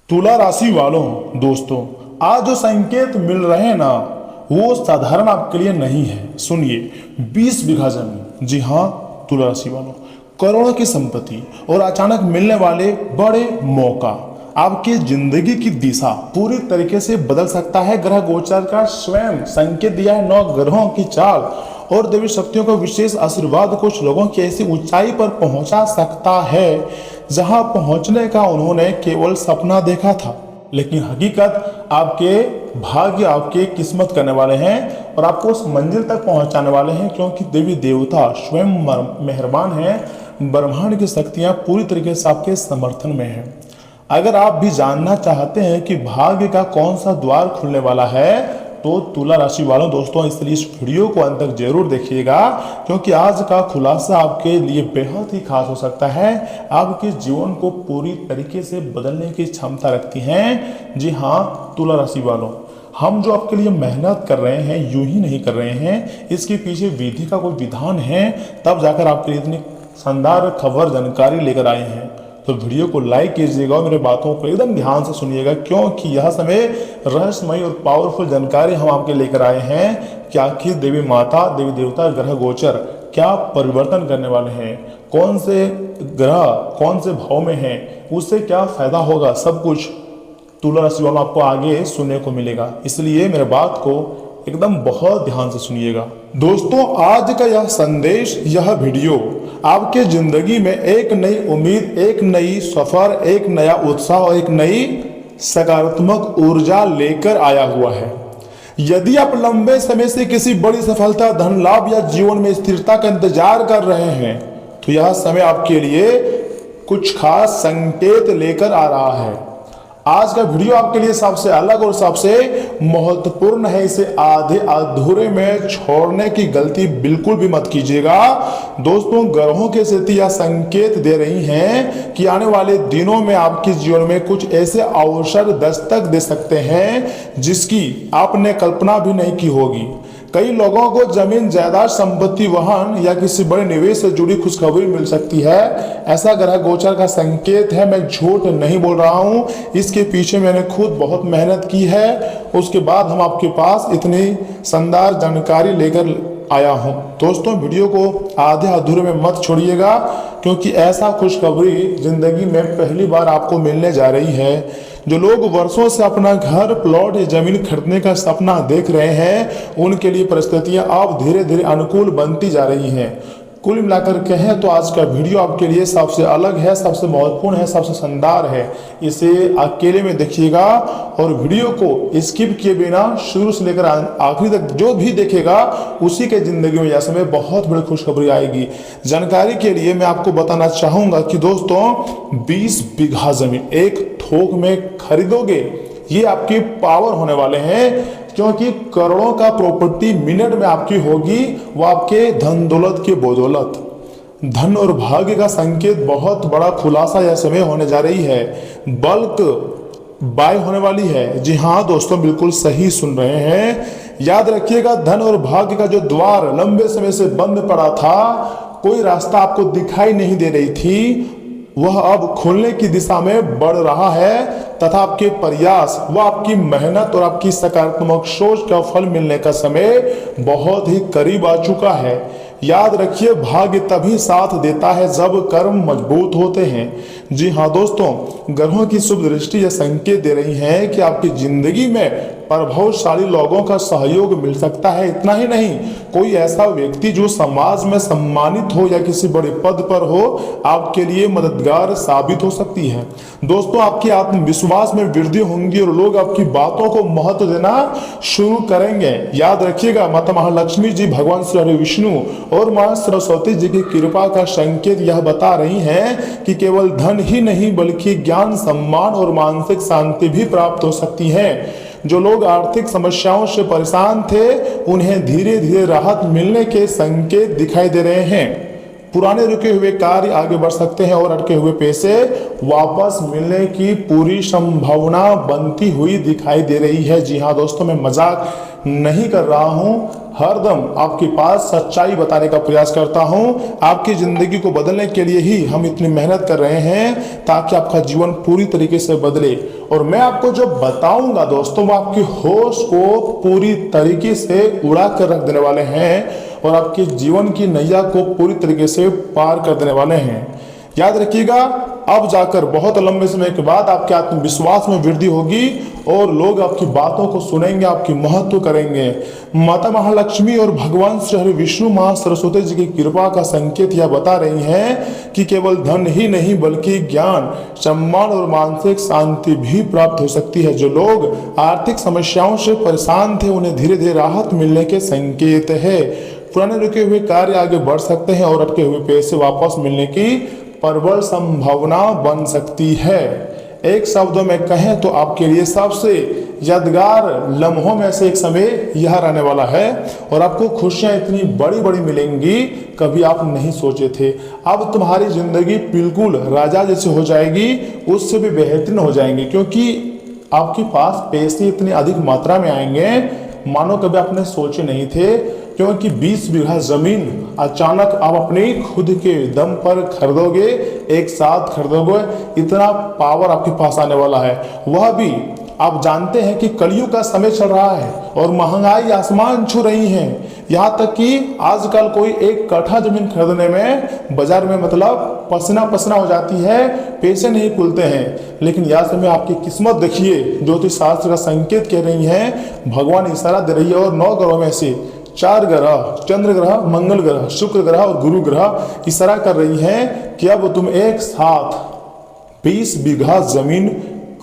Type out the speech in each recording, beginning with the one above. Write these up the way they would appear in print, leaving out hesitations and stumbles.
तुला राशि वालों दोस्तों, आज जो संकेत मिल रहे हैं ना, वो साधारण आपके लिए नहीं है। सुनिए, 20 बीघा जमीन, जी हाँ तुला राशि वालों, करोड़ों की संपत्ति और अचानक मिलने वाले बड़े मौका आपकी जिंदगी की दिशा पूरी तरीके से बदल सकता है। ग्रह गोचर का स्वयं संकेत दिया है। 9 ग्रहों की चाल और देवी शक्तियों का विशेष आशीर्वाद कुछ लोगों की ऐसी ऊंचाई पर पहुंचा सकता है जहां पहुंचने का उन्होंने केवल सपना देखा था, लेकिन हकीकत आपके भाग्य, आपके किस्मत करने वाले हैं और आपको उस मंजिल तक पहुंचाने वाले हैं, क्योंकि देवी देवता स्वयं मेहरबान हैं। ब्रह्मांड की शक्तियां पूरी तरीके से आपके समर्थन में हैं। अगर आप भी जानना चाहते हैं कि भाग्य का कौन सा द्वार खुलने वाला है, तो तुला राशि वालों दोस्तों, इसलिए इस वीडियो को अंत तक जरूर देखिएगा, क्योंकि आज का खुलासा आपके लिए बेहद ही खास हो सकता है। आपके जीवन को पूरी तरीके से बदलने की क्षमता रखती हैं। जी हाँ तुला राशि वालों, हम जो आपके लिए मेहनत कर रहे हैं यूं ही नहीं कर रहे हैं, इसके पीछे विधि का कोई विधान है, तब जाकर आपके लिए इतनी शानदार खबर जानकारी लेकर आए हैं। तो वीडियो को लाइक कीजिएगा और मेरे बातों को एकदम ध्यान से सुनिएगा, क्योंकि यह समय रहस्यमय और पावरफुल जानकारी हम आपके लेकर आए हैं कि आखिर देवी माता, देवी देवता, ग्रह गोचर क्या परिवर्तन करने वाले हैं, कौन से ग्रह कौन से भाव में हैं, उससे क्या फायदा होगा, सब कुछ तुला राशि वालों आपको आगे सुनने को मिलेगा। इसलिए मेरे बात को एकदम बहुत ध्यान से सुनिएगा दोस्तों। आज का यह संदेश, यह वीडियो आपके जिंदगी में एक नई उम्मीद, एक नई सफर, एक नया उत्साह और एक नई सकारात्मक ऊर्जा लेकर आया हुआ है। यदि आप लंबे समय से किसी बड़ी सफलता, धन लाभ या जीवन में स्थिरता का इंतजार कर रहे हैं, तो यह समय आपके लिए कुछ खास संकेत लेकर आ रहा है। आज का वीडियो आपके लिए सबसे अलग और सबसे महत्वपूर्ण है। इसे आधे अधूरे में छोड़ने की गलती बिल्कुल भी मत कीजिएगा दोस्तों। ग्रहों की स्थिति यह संकेत दे रही हैं कि आने वाले दिनों में आपके जीवन में कुछ ऐसे अवसर दस्तक दे सकते हैं जिसकी आपने कल्पना भी नहीं की होगी। कई लोगों को जमीन, जायदाद, संपत्ति, वाहन या किसी बड़े निवेश से जुड़ी खुशखबरी मिल सकती है। ऐसा ग्रह गोचर का संकेत है, मैं झूठ नहीं बोल रहा हूं। इसके पीछे मैंने खुद बहुत मेहनत की है, उसके बाद हम आपके पास इतनी शानदार जानकारी लेकर आया हूं। दोस्तों वीडियो को आधे अधूरे में मत छोड़िएगा, क्योंकि ऐसा खुशखबरी जिंदगी में पहली बार आपको मिलने जा रही है। जो लोग वर्षों से अपना घर, प्लॉट या जमीन खरीदने का सपना देख रहे हैं, उनके लिए परिस्थितियां अब धीरे धीरे अनुकूल बनती जा रही हैं। कुल मिलाकर कहें तो आज का वीडियो आपके लिए सबसे अलग है, सबसे महत्वपूर्ण है, सबसे शानदार है। इसे अकेले में देखिएगा और वीडियो को स्किप किए बिना शुरू से लेकर आखिरी तक जो भी देखेगा उसी के जिंदगी में यह समय बहुत बड़ी खुशखबरी आएगी। जानकारी के लिए मैं आपको बताना चाहूंगा कि दोस्तों 20 बीघा जमीन एक थोक में खरीदोगे, ये आपकी पावर होने वाले हैं, क्योंकि करोड़ों का प्रॉपर्टी मिनट में आपकी होगी, वो आपके धन दौलत की बदौलत। धन और भाग्य का संकेत, बहुत बड़ा खुलासा यह समय होने जा रही है। बल्क बाय होने वाली है। जी हाँ दोस्तों, बिल्कुल सही सुन रहे हैं। याद रखिएगा, धन और भाग्य का जो द्वार लंबे समय से बंद पड़ा था, कोई रास्ता आपको दिखाई नहीं दे रही थी, वह अब खोलने की दिशा में बढ़ रहा है तथा आपके प्रयास, वह आपकी मेहनत और आपकी सकारात्मक सोच का फल मिलने का समय बहुत ही करीब आ चुका है। याद रखिए, भाग्य तभी साथ देता है जब कर्म मजबूत होते हैं। जी हाँ दोस्तों, ग्रहों की शुभ दृष्टि यह संकेत दे रही है कि आपकी जिंदगी में प्रभावशाली लोगों का सहयोग मिल सकता है। इतना ही नहीं, कोई ऐसा व्यक्ति जो समाज में सम्मानित हो या किसी बड़े पद पर हो, आपके लिए मददगार साबित हो सकती है। दोस्तों, आपकी आत्मविश्वास में वृद्धि होंगी और लोग आपकी बातों को महत्व देना शुरू करेंगे। याद रखिएगा, माता महालक्ष्मी जी, भगवान श्री हरि विष्णु और मां सरस्वती जी की कृपा का संकेत यह बता रही हैं कि केवल धन ही नहीं बल्कि ज्ञान, सम्मान और मानसिक शांति भी प्राप्त हो सकती है। जो लोग आर्थिक समस्याओं से परेशान थे, उन्हें धीरे धीरे राहत मिलने के संकेत दिखाई दे रहे हैं। पुराने रुके हुए कार्य आगे बढ़ सकते हैं और अटके हुए पैसे वापस मिलने की पूरी संभावना बनती हुई दिखाई दे रही है। जी हाँ दोस्तों, मैं मजाक नहीं कर रहा हूं। हरदम आपके पास सच्चाई बताने का प्रयास करता हूं। आपकी जिंदगी को बदलने के लिए ही हम इतनी मेहनत कर रहे हैं ताकि आपका जीवन पूरी तरीके से बदले। और मैं आपको जो बताऊंगा दोस्तों, वो आपकी होश को पूरी तरीके से उड़ा कर रख देने वाले हैं और आपके जीवन की नैया को पूरी तरीके से पार कर देने वाले हैं। याद रखिएगा, अब जाकर बहुत लंबे समय के बाद आपके आत्मविश्वास में वृद्धि होगी और लोग आपकी बातों को सुनेंगे, आपकी महत्व करेंगे। माता महालक्ष्मी और भगवान श्री हरि विष्णु मां सरस्वती जी की कृपा का संकेत यह बता रही हैं कि केवल धन ही नहीं बल्कि ज्ञान, सम्मान और मानसिक शांति भी प्राप्त हो सकती है। जो लोग आर्थिक समस्याओं से परेशान थे उन्हें धीरे धीरे राहत मिलने के संकेत है। पुराने रुके हुए कार्य आगे बढ़ सकते हैं और अटके हुए पैसे वापस मिलने की प्रबल संभावना बन सकती है। एक शब्दों में कहें तो आपके लिए सबसे यादगार लम्हों में से एक समय यह रहने वाला है और आपको खुशियां इतनी बड़ी बड़ी मिलेंगी कभी आप नहीं सोचे थे। अब तुम्हारी जिंदगी बिल्कुल राजा जैसी हो जाएगी, उससे भी बेहतरीन हो जाएंगी, क्योंकि आपके पास पैसे इतनी अधिक मात्रा में आएंगे मानो कभी आपने सोचे नहीं थे। क्योंकि 20 बीघा जमीन अचानक आप अपने खुद के दम पर खरीदोगे, एक साथ खरीदोगे, इतना पावर आपके पास आने वाला है। वह भी आप जानते हैं कि कलयुग का समय चल रहा है और महंगाई आसमान छू रही है। यहाँ तक कि आजकल कोई एक कट्ठा जमीन खरीदने में बाजार में मतलब पसीना पसीना हो जाती है, पैसे नहीं खुलते हैं। लेकिन यह समय आपकी किस्मत देखिए, ज्योतिष शास्त्र का संकेत कह रही है, भगवान इशारा दे रही है और 9 ग्रहों में से 4 ग्रह, चंद्र ग्रह, मंगल ग्रह, शुक्र ग्रह और गुरु ग्रह इशारा कर रही हैं कि अब तुम एक साथ 20 बीघा जमीन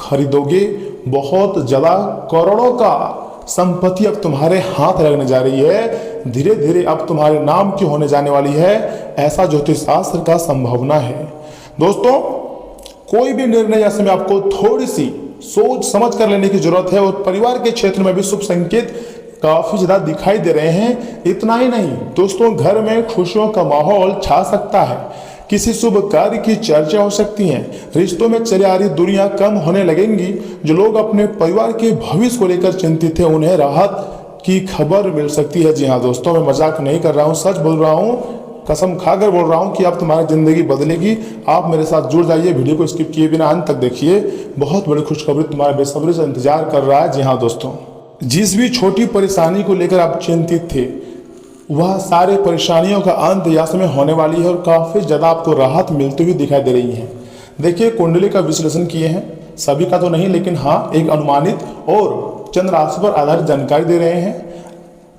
खरीदोगे। बहुत ज्यादा करोड़ों का संपत्ति अब तुम्हारे हाथ लगने जा रही है, धीरे धीरे अब तुम्हारे नाम की होने जाने वाली है, ऐसा ज्योतिष शास्त्र का संभावना है। दोस्तों, कोई भी निर्णय ऐसे में आपको थोड़ी सी सोच समझ कर लेने की जरूरत है और परिवार के क्षेत्र में भी शुभ संकेत काफी ज्यादा दिखाई दे रहे हैं। इतना ही नहीं दोस्तों, घर में खुशियों का माहौल छा सकता है, किसी शुभ कार्य की चर्चा हो सकती है, रिश्तों में चली आ रही दूरियां कम होने लगेंगी। जो लोग अपने परिवार के भविष्य को लेकर चिंतित थे उन्हें राहत की खबर मिल सकती है। जी हाँ दोस्तों, मैं मजाक नहीं कर रहा हूँ, सच बोल रहा हूँ, कसम खाकर बोल रहा हूँ कि अब तुम्हारी जिंदगी बदलेगी। आप मेरे साथ जुड़ जाइए, वीडियो को स्किप किए बिना अंत तक देखिए, बहुत बड़ी खुशखबरी तुम्हारे बेसब्री से इंतजार कर रहा है। जी हाँ दोस्तों, जिस भी छोटी परेशानी को लेकर आप चिंतित थे वह सारे परेशानियों का अंत या समय होने वाली है और काफी ज्यादा आपको राहत मिलती हुई दिखाई दे रही है। देखिए, कुंडली का विश्लेषण किए हैं, सभी का तो नहीं लेकिन हाँ एक अनुमानित और चंद्र राशि पर आधारित जानकारी दे रहे हैं।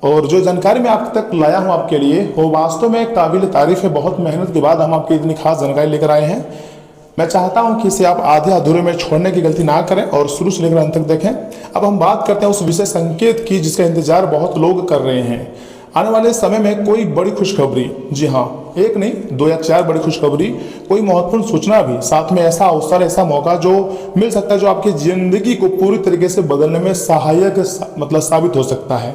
और जो जानकारी मैं आप तक लाया हूँ आपके लिए वो वास्तव में काबिल तारीफ है। बहुत मेहनत के बाद हम आपकी इतनी खास जानकारी लेकर आए हैं। मैं चाहता हूं कि इसे आप आधे अधूरे में छोड़ने की गलती ना करें और शुरू से लेकर अंत तक देखें। अब हम बात करते हैं उस विशेष संकेत की जिसका इंतजार बहुत लोग कर रहे हैं। आने वाले समय में कोई बड़ी खुशखबरी, जी हाँ, एक नहीं 2 या 4 बड़ी खुशखबरी, कोई महत्वपूर्ण सूचना भी, साथ में ऐसा अवसर, ऐसा मौका जो मिल सकता है जो आपकी जिंदगी को पूरी तरीके से बदलने में सहायक साबित हो सकता है।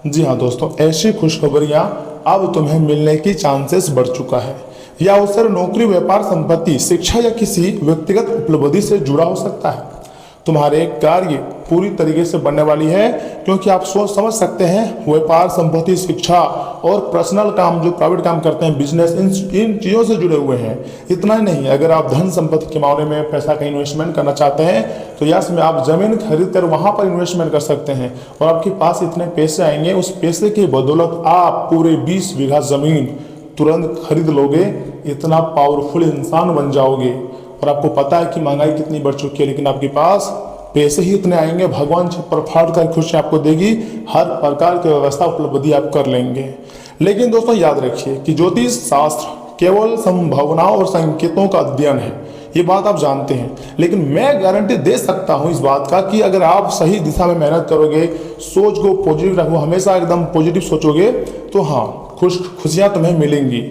जी हाँ दोस्तों, ऐसी खुशखबरियां अब तुम्हें मिलने की चांसेस बढ़ चुका है। यह अवसर नौकरी, व्यापार, संपत्ति, शिक्षा या किसी व्यक्तिगत उपलब्धि से जुड़ा हो सकता है। तुम्हारे कार्य पूरी तरीके से बनने वाली है क्योंकि आप सोच समझ सकते हैं व्यापार, संपत्ति, शिक्षा और पर्सनल काम, जो प्राइवेट काम करते हैं, बिजनेस, इन चीज़ों से जुड़े हुए हैं। इतना ही नहीं, अगर आप धन संपत्ति के मामले में पैसा का इन्वेस्टमेंट करना चाहते हैं तो यस में आप जमीन खरीद कर वहां पर इन्वेस्टमेंट कर सकते हैं और आपके पास इतने पैसे आएंगे, उस पैसे की बदौलत आप पूरे 20 बीघा जमीन तुरंत खरीद लोगे। इतना पावरफुल इंसान बन जाओगे। और आपको पता है कि महंगाई कितनी बढ़ चुकी है, लेकिन आपके पास पैसे ही इतने आएंगे, भगवान छप्पर फाड़ कर खुशी आपको देगी, हर प्रकार की व्यवस्था उपलब्धि आप कर लेंगे। लेकिन दोस्तों याद रखिए कि ज्योतिष शास्त्र केवल संभावनाओं और संकेतों का अध्ययन है, ये बात आप जानते हैं। लेकिन मैं गारंटी दे सकता हूं इस बात का कि अगर आप सही दिशा में मेहनत करोगे, सोच को पॉजिटिव रखो, हमेशा एकदम पॉजिटिव सोचोगे तो हाँ खुशियां तुम्हें मिलेंगी।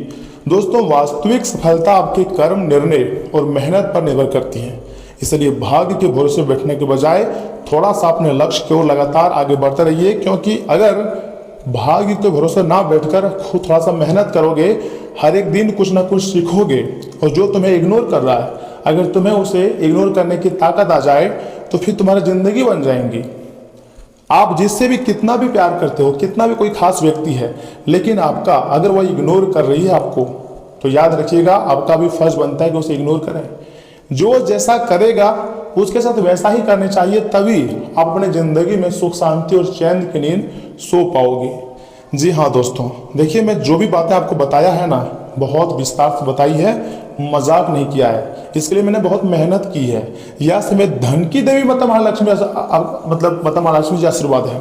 दोस्तों, वास्तविक सफलता आपके कर्म, निर्णय और मेहनत पर निर्भर करती है। इसलिए भाग्य के भरोसे बैठने के बजाय थोड़ा सा अपने लक्ष्य की ओर लगातार आगे बढ़ते रहिए, क्योंकि अगर भाग्य के भरोसे ना बैठकर खुद थोड़ा सा मेहनत करोगे, हर एक दिन कुछ ना कुछ सीखोगे और जो तुम्हें इग्नोर कर रहा है, अगर तुम्हें उसे इग्नोर करने की ताकत आ जाए तो फिर तुम्हारी जिंदगी बन जाएंगी। आप जिससे भी कितना भी प्यार करते हो, कितना भी कोई खास व्यक्ति है, लेकिन आपका अगर वह इग्नोर कर रही है आपको, तो याद रखिएगा आपका भी फर्ज बनता है कि उसे इग्नोर करें। जो जैसा करेगा उसके साथ वैसा ही करना चाहिए, तभी आप अपने जिंदगी में सुख शांति और चैन की नींद सो पाओगे। जी हाँ दोस्तों, देखिए मैं जो भी बातें आपको बताया है ना, बहुत विस्तार से बताई है, मजाक नहीं किया है। इसके लिए मैंने बहुत मेहनत की है। यह समय धन की देवी माता महालक्ष्मी मतलब माता महालक्ष्मी जी आशीर्वाद है,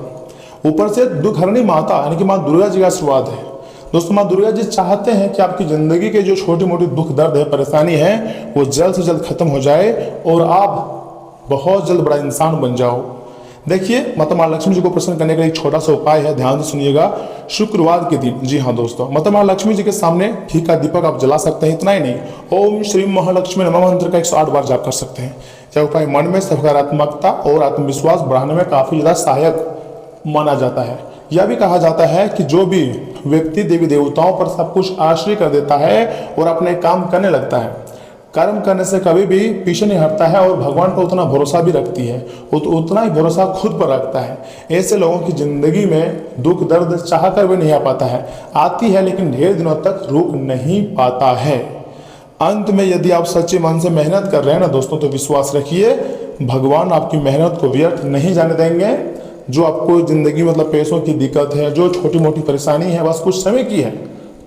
ऊपर से दुख हरणी माता यानी कि माँ दुर्गा जी का आशीर्वाद है। दोस्तों माँ दुर्गा जी चाहते हैं कि आपकी जिंदगी के जो छोटी मोटी दुख दर्द है, परेशानी है, वो जल्द से जल्द खत्म हो जाए और आप बहुत जल्द बड़ा इंसान बन जाओ। देखिए माता महालक्ष्मी जी को प्रसन्न करने का एक छोटा सा उपाय है, ध्यान से सुनिएगा। शुक्रवार के दिन, जी हाँ दोस्तों, माता महालक्ष्मी जी के सामने घी का दीपक आप जला सकते हैं। इतना ही नहीं, ओम श्री महालक्ष्मी नमः मंत्र का 108 बार जाप कर सकते हैं। यह उपाय मन में सकारात्मकता और आत्मविश्वास बढ़ाने में काफी ज्यादा सहायक माना जाता है। यह भी कहा जाता है कि जो भी व्यक्ति देवी देवताओं पर सब कुछ आश्रय कर देता है और अपने काम करने लगता है, कर्म करने से कभी भी पीछे नहीं हटता है और भगवान पर उतना भरोसा भी रखती है, उतना ही भरोसा खुद पर रखता है, ऐसे लोगों की जिंदगी में दुख दर्द चाह कर भी नहीं आ पाता है, आती है लेकिन ढेर दिनों तक रुक नहीं पाता है। अंत में यदि आप सच्चे मन से मेहनत कर रहे हैं ना दोस्तों, तो विश्वास रखिए भगवान आपकी मेहनत को व्यर्थ नहीं जाने देंगे। जो आपको जिंदगी मतलब पैसों की दिक्कत है, जो छोटी मोटी परेशानी है, बस कुछ समय की है,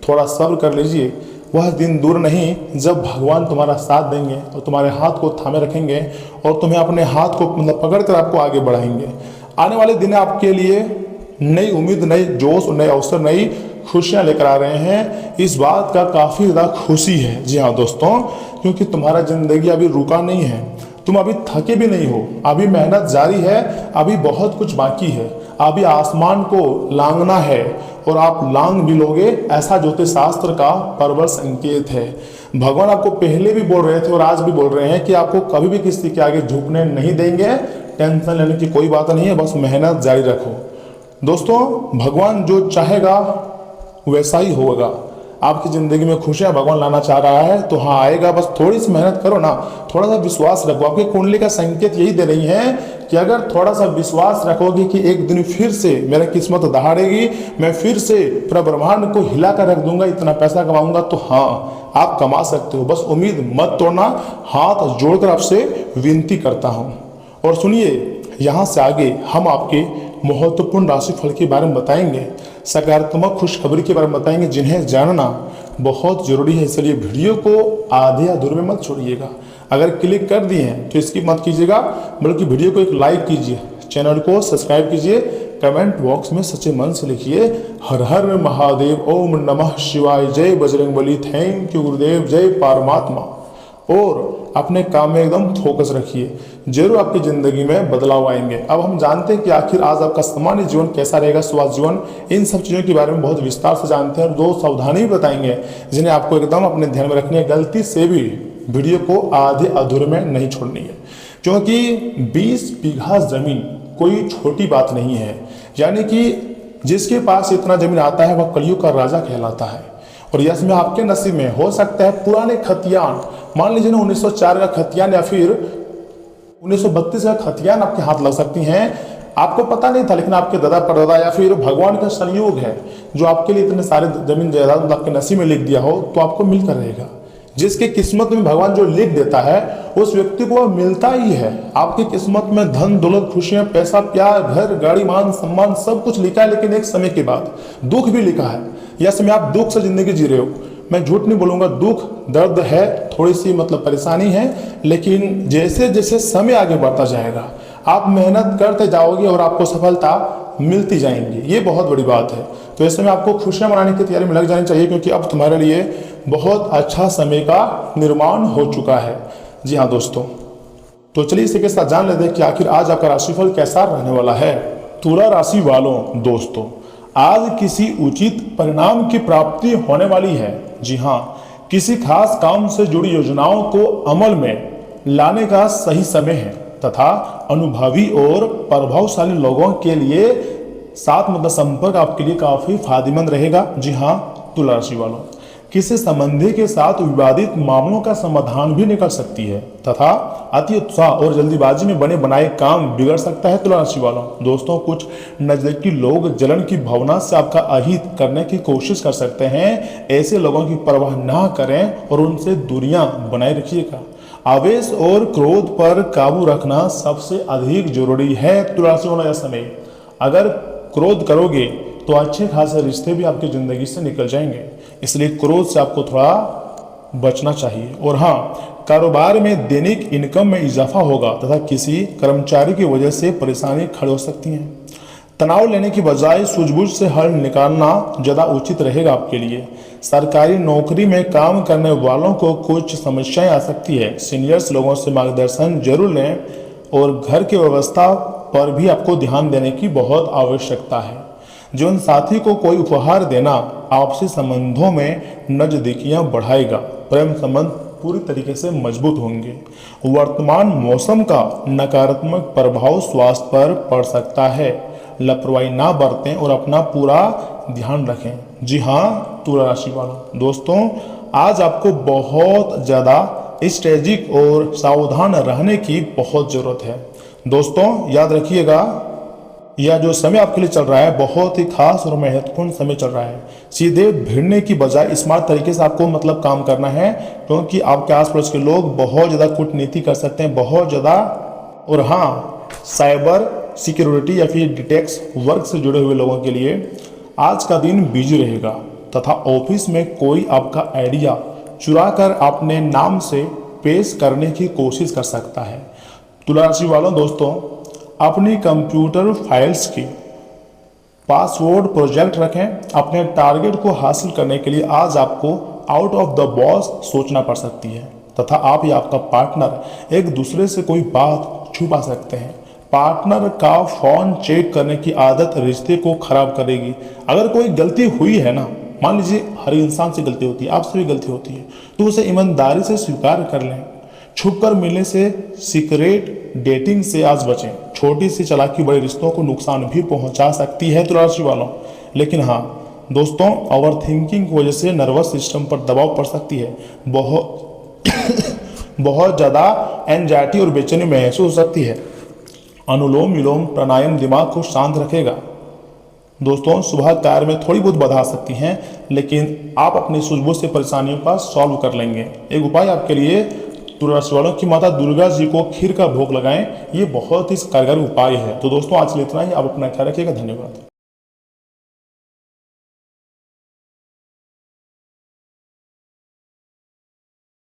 थोड़ा सब्र कर लीजिए। वह दिन दूर नहीं जब भगवान तुम्हारा साथ देंगे और तुम्हारे हाथ को थामे रखेंगे और तुम्हें अपने हाथ को मतलब पकड़ कर आपको आगे बढ़ाएंगे। आने वाले दिन आपके लिए नई उम्मीद, नई जोश, नए अवसर, नई खुशियां लेकर आ रहे हैं। इस बात का काफ़ी ज़्यादा खुशी है। जी हाँ दोस्तों, क्योंकि तुम्हारा जिंदगी अभी रुका नहीं है, तुम अभी थके भी नहीं हो, अभी मेहनत जारी है, अभी बहुत कुछ बाकी है, अभी आसमान को लांघना है और आप लांग भी लोगे, ऐसा ज्योतिष शास्त्र का प्रबल संकेत है। भगवान आपको पहले भी बोल रहे थे और आज भी बोल रहे हैं कि आपको कभी भी किसी के आगे झुकने नहीं देंगे। टेंशन लेने की कोई बात नहीं है, बस मेहनत जारी रखो। दोस्तों भगवान जो चाहेगा वैसा ही होगा। आपकी जिंदगी में खुशियां भगवान लाना चाह रहा है तो हाँ आएगा, बस थोड़ी सी मेहनत करो ना, थोड़ा सा विश्वास रखो। आपकी कुंडली का संकेत यही दे रही है कि अगर थोड़ा सा विश्वास रखोगे कि एक दिन फिर से मेरी किस्मत दहाड़ेगी, मैं फिर से पूरा ब्रह्मांड को हिला कर रख दूंगा, इतना पैसा कमाऊंगा, तो हाँ आप कमा सकते हो। बस उम्मीद मत तोड़ना, हाथ जोड़कर आपसे विनती करता हूँ। और सुनिए, यहाँ से आगे हम आपके महत्वपूर्ण राशिफल के बारे में बताएंगे, सकारात्मक खुशखबरी के बारे में बताएंगे, जिन्हें जानना बहुत जरूरी है। इसलिए वीडियो को आधे अधूरे में मत छोड़िएगा। अगर क्लिक कर दिए हैं तो इसकी मत कीजिएगा, बल्कि वीडियो को एक लाइक कीजिए, चैनल को सब्सक्राइब कीजिए, कमेंट बॉक्स में सच्चे मन से लिखिए हर हर महादेव, ओम नमः शिवाय, जय बजरंगबली, थैंक यू गुरुदेव, जय परमात्मा। और अपने काम में एकदम फोकस रखिए, जरूर आपकी जिंदगी में बदलाव आएंगे। अब हम जानते हैं कि आखिर आज आपका सामान्य जीवन कैसा रहेगा, स्वास्थ्य जीवन, इन सब चीज़ों के बारे में बहुत विस्तार से जानते हैं और 2 सावधानी भी बताएंगे जिन्हें आपको एकदम अपने ध्यान में रखनी है। गलती से भी वीडियो को आधे अधूरे में नहीं छोड़नी है, क्योंकि 20 बीघा जमीन कोई छोटी बात नहीं है। यानी कि जिसके पास इतना जमीन आता है वह कलयुग का राजा कहलाता है। और यह समय आपके नसीब में हो सकता है पुराने खतियान, मान लीजिए ना 1904 का खतियान या फिर 1932 का खतियान आपके हाथ लग सकती हैं। आपको पता नहीं था, लेकिन आपके दादा परदादा या फिर भगवान का संयोग है जो आपके लिए इतने सारे जमीन जायदाद आपके नसीब में लिख दिया हो, तो आपको मिलकर रहेगा। जिसकी किस्मत में भगवान जो लिख देता है उस व्यक्ति को मिलता ही है। आपकी किस्मत में धन दौलत, खुशियां, पैसा, प्यार, घर, गाड़ी, मान सम्मान सब कुछ लिखा है, लेकिन एक समय के बाद दुख भी लिखा है। यह समय आप दुख से जिंदगी जी रहे हो, मैं झूठ नहीं बोलूंगा, दुख दर्द है, थोड़ी सी मतलब परेशानी है, लेकिन जैसे जैसे समय आगे बढ़ता जाएगा आप मेहनत करते जाओगे और आपको सफलता मिलती जाएंगी। ये बहुत बड़ी बात है। तो ऐसे में आपको खुशियां मनाने की तैयारी में लग जानी चाहिए, क्योंकि अब तुम्हारे लिए बहुत अच्छा समय का निर्माण हो चुका है। जी हाँ दोस्तों, तो चलिए इसी के साथ जान लेते हैं कि आखिर आज आपका राशिफल कैसा रहने वाला है। तुला राशि वालों दोस्तों, आज किसी उचित परिणाम की प्राप्ति होने वाली है। जी हाँ, किसी खास काम से जुड़ी योजनाओं को अमल में लाने का सही समय है तथा अनुभवी और प्रभावशाली लोगों के लिए साथ मतलब संपर्क आपके लिए काफी फायदेमंद रहेगा। जी हाँ तुला राशि वालों, किसी संबंधी के साथ विवादित मामलों का समाधान भी निकल सकती है तथा अति उत्साह और जल्दीबाजी में बने बनाए काम बिगड़ सकता है तुला राशि वालों। दोस्तों, कुछ नजदीकी लोग जलन की भावना से आपका अहित करने की कोशिश कर सकते हैं। ऐसे लोगों की परवाह ना करें और उनसे दूरियां बनाए रखिएगा। आवेश और क्रोध पर काबू रखना सबसे अधिक जरूरी है तुला राशि वालों। ऐसा समय अगर क्रोध करोगे तो अच्छे खासे रिश्ते भी आपकी जिंदगी से निकल जाएंगे, इसलिए क्रोध से आपको थोड़ा बचना चाहिए। और हाँ, कारोबार में दैनिक इनकम में इजाफा होगा तथा किसी कर्मचारी की वजह से परेशानी खड़ी हो सकती है। तनाव लेने की बजाय सूझबूझ से हल निकालना ज़्यादा उचित रहेगा आपके लिए। सरकारी नौकरी में काम करने वालों को कुछ समस्याएं आ सकती है। सीनियर्स लोगों से मार्गदर्शन जरूर लें और घर की व्यवस्था पर भी आपको ध्यान देने की बहुत आवश्यकता है। जीवन साथी को कोई उपहार देना आपसी संबंधों में नजदीकियां बढ़ाएगा। प्रेम संबंध पूरी तरीके से मजबूत होंगे। वर्तमान मौसम का नकारात्मक प्रभाव स्वास्थ्य पर पड़ सकता है। लापरवाही ना बरतें और अपना पूरा ध्यान रखें। जी हाँ तुला राशि वालों, दोस्तों आज आपको बहुत ज़्यादा स्ट्रेटेजिक और सावधान रहने की बहुत ज़रूरत है। दोस्तों याद रखिएगा, यह जो समय आपके लिए चल रहा है बहुत ही खास और महत्वपूर्ण समय चल रहा है। सीधे भिड़ने की बजाय स्मार्ट तरीके से आपको काम करना है, क्योंकि आपके आसपास के लोग बहुत ज़्यादा कूटनीति कर सकते हैं, बहुत ज़्यादा। और हाँ, साइबर सिक्योरिटी या फिर डिटेक्स वर्क से जुड़े हुए लोगों के लिए आज का दिन बिजी रहेगा तथा ऑफिस में कोई आपका आइडिया चुरा कर अपने नाम से पेश करने की कोशिश कर सकता है। तुला राशि वालों, दोस्तों अपनी कंप्यूटर फाइल्स की पासवर्ड प्रोजेक्ट रखें। अपने टारगेट को हासिल करने के लिए आज आपको आउट ऑफ द बॉक्स सोचना पड़ सकती है तथा आप या आपका पार्टनर एक दूसरे से कोई बात छुपा सकते हैं। पार्टनर का फोन चेक करने की आदत रिश्ते को खराब करेगी। अगर कोई गलती हुई है ना, मान लीजिए हर इंसान से गलती होती है, आपसे भी गलती होती है, तो उसे ईमानदारी से स्वीकार कर लें। छुपकर मिलने से, सीक्रेट डेटिंग से आज बचें। छोटी सी चालाकी बड़े रिश्तों को नुकसान भी पहुंचा सकती है तुला राशि वालों। लेकिन हाँ दोस्तों, ओवर थिंकिंग की वजह से नर्वस सिस्टम पर दबाव पड़ सकती है। बहुत ज़्यादा एंजाइटी और बेचैनी महसूस हो सकती है। अनुलोम विलोम प्राणायाम दिमाग को शांत रखेगा। दोस्तों सुबह कार्य में थोड़ी बहुत बाधा आ सकती हैं, लेकिन आप अपनी सूझबूझ से परेशानियों का सॉल्व कर लेंगे। एक उपाय आपके लिए, तुला राशि वालों की माता दुर्गा जी को खीर का भोग लगाएं। ये बहुत ही कारगर उपाय है। तो दोस्तों आज के लिए इतना ही। आप अपना ख्याल रखिएगा। धन्यवाद।